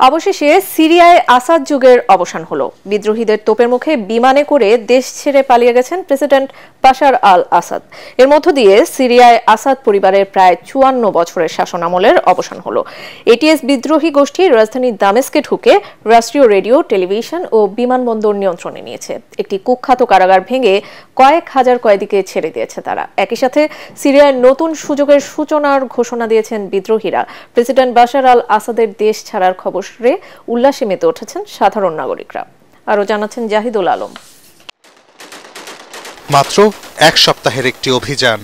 অবশেষে সিরিয়ায় আসাদ যুগের অবসান হলো। বিদ্রোহীদের তোপের মুখে বিমানে করে দেশ ছেড়ে পালিয়ে গেছেন প্রেসিডেন্ট বাশার আল আসাদ। এর মধ্য দিয়ে সিরিয়ায় আসাদ পরিবারের প্রায় ৫৪ বছরের শাসনামলের অবসান হলো। এটিএস বিদ্রোহী গোষ্ঠী রাজধানী দামেস্কে ঢুকে রাষ্ট্রীয় রেডিও, টেলিভিশন ও বিমানবন্দর নিয়ন্ত্রণে নিয়েছে। একটি কুখ্যাত কারাগার ভেঙে কয়েক হাজার কয়েদিকে ছেড়ে দিয়েছে তারা। একই সাথে সিরিয়ায় নতুন সুযোগের সূচনার ঘোষণা দিয়েছেন বিদ্রোহীরা। প্রেসিডেন্ট বাশার আল আসাদের দেশ ছাড়ার খবর উল্লাসে মেতে উঠেছেন সাধারণ নাগরিকরা। আরো জানাচ্ছেন জাহিদুল আলম। মাত্র এক সপ্তাহের একটি অভিযান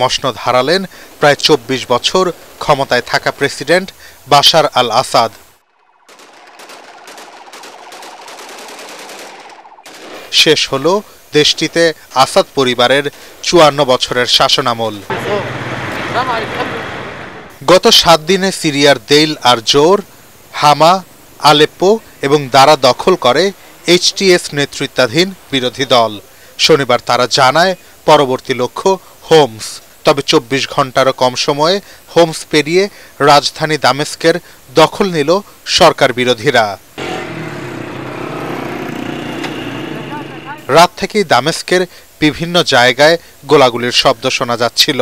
মসনদ হারালেন প্রায় ২৪ বছর ক্ষমতায় থাকা প্রেসিডেন্ট বাশার আল আসাদ। শেষ হল দেশটিতে আসাদ পরিবারের ৫৪ বছরের শাসনামল। গত ৭ দিনে সিরিয়ার দেইল আর জোর, হামা, আলেপ্পো এবং দারা দখল করে এইচটিএস নেতৃত্বাধীন বিরোধী দল। শনিবার তারা জানায় পরবর্তী লক্ষ্য হোমস। তবে ২৪ ঘন্টারও কম সময়ে হোমস পেরিয়ে রাজধানী দামেস্কের দখল নিল সরকার বিরোধীরা। রাত থেকেই দামেস্কের বিভিন্ন জায়গায় গোলাগুলির শব্দ শোনা যাচ্ছিল।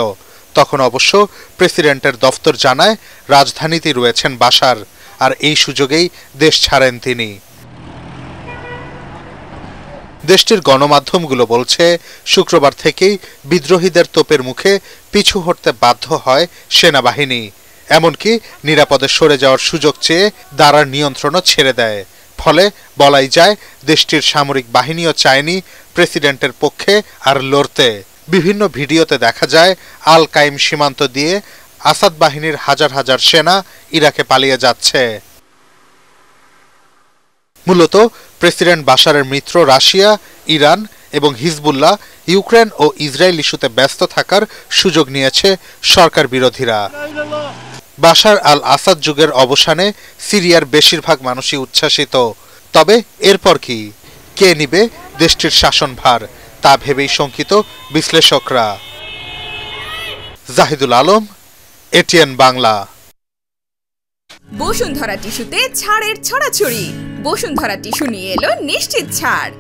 তখন অবশ্য প্রেসিডেন্টের দফতর জানায় রাজধানীতেই রয়েছেন বাশার, আর এই সুযোগেই দেশ ছাড়েন তিনি। দেশটির গণমাধ্যমগুলো বলছে শুক্রবার থেকেই বিদ্রোহীদের তোপের মুখে পিছু হটতে বাধ্য হয় সেনাবাহিনী। এমনকি নিরাপদে সরে যাওয়ার সুযোগ চেয়ে দারার নিয়ন্ত্রণও ছেড়ে দেয়। ফলে বলাই যায় দেশটির সামরিক বাহিনীও চায়নি প্রেসিডেন্টের পক্ষে আর লড়তে। বিভিন্ন ভিডিওতে দেখা যায় আল কাইম সীমান্ত দিয়ে আসাদ বাহিনীর হাজার হাজার সেনা ইরাকে পালিয়ে যাচ্ছে। মূলত প্রেসিডেন্ট বাশারের মিত্র রাশিয়া, ইরান এবং হিজবুল্লাহ ইউক্রেন ও ইসরায়েল ইস্যুতে ব্যস্ত থাকার সুযোগ নিয়েছে সরকার বিরোধীরা। বাশার আল আসাদ যুগের অবসানে সিরিয়ার বেশিরভাগ মানুষই উচ্ছ্বাসিত। তবে এরপর কি, কে নিবে দেশটির শাসনভার, তা ভেবেই শঙ্কিত বিশ্লেষকরা। জাহিদুল আলম, এটিএন বাংলা। বসুন্ধরা টিস্যুতে ছাড়ের ছড়াছড়ি। বসুন্ধরা টিস্যু নিয়ে এলো নিশ্চিত ছাড়।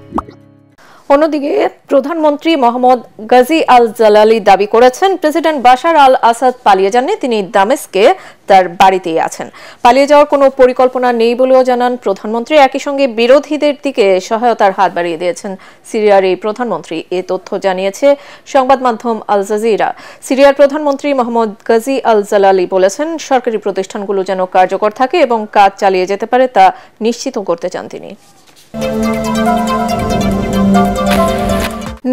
অন্যদিকে প্রধানমন্ত্রী মোহাম্মদ গাজী আল জালালি দাবি করেছেন প্রেসিডেন্ট বাশার আল আসাদ পালিয়ে যাননি, তিনি দামেস্কে তার বাড়িতেই আছেন। পালিয়ে যাওয়ার কোনো পরিকল্পনা নেই বলেও জানান প্রধানমন্ত্রী। একই সঙ্গে বিরোধীদের দিকে সহায়তার হাত বাড়িয়ে দিয়েছেন সিরিয়ার এই প্রধানমন্ত্রী। এ তথ্য জানিয়েছে সংবাদ মাধ্যম আল জাজিরা। সিরিয়ার প্রধানমন্ত্রী মোহাম্মদ গাজী আল জালালি বলেছেন সরকারি প্রতিষ্ঠানগুলো যেন কার্যকর থাকে এবং কাজ চালিয়ে যেতে পারে তা নিশ্চিত করতে চান তিনি।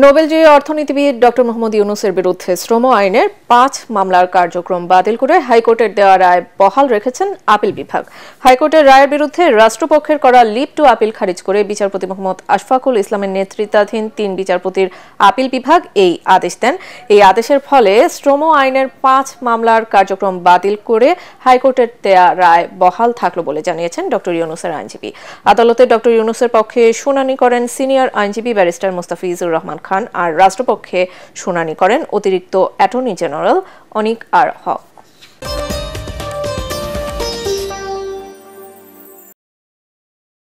নোবেলজয়ী অর্থনীতিবিদ ডক্টর মোহাম্মদ ইউনূসের বিরুদ্ধে শ্রম আইনের ৫ মামলার কার্যক্রম বাতিল করে হাইকোর্টের দেওয়া রায় বহাল রেখেছেন আপিল বিভাগ। হাইকোর্টের রায়ের বিরুদ্ধে রাষ্ট্রপক্ষের করা লিভ টু আপিল খারিজ করে বিচারপতি মোহাম্মদ আশফাকুল ইসলামের নেতৃত্বাধীন ৩ বিচারপতির আপিল বিভাগ এই আদেশ দেন। এই আদেশের ফলে শ্রম আইনের ৫ মামলার কার্যক্রম বাতিল করে হাইকোর্টের দেওয়া রায় বহাল থাকলো বলে জানিয়েছেন ডক্টর ইউনূসের আইনজীবী। আদালতে ডক্টর ইউনূসের পক্ষে শুনানি করেন সিনিয়র আইনজীবী ব্যারিস্টার মোস্তাফিজুর রহমান খান, আর রাষ্ট্রপক্ষে শুনানি করেন অতিরিক্ত অ্যাটর্নি জেনারেল অনিক আর হক।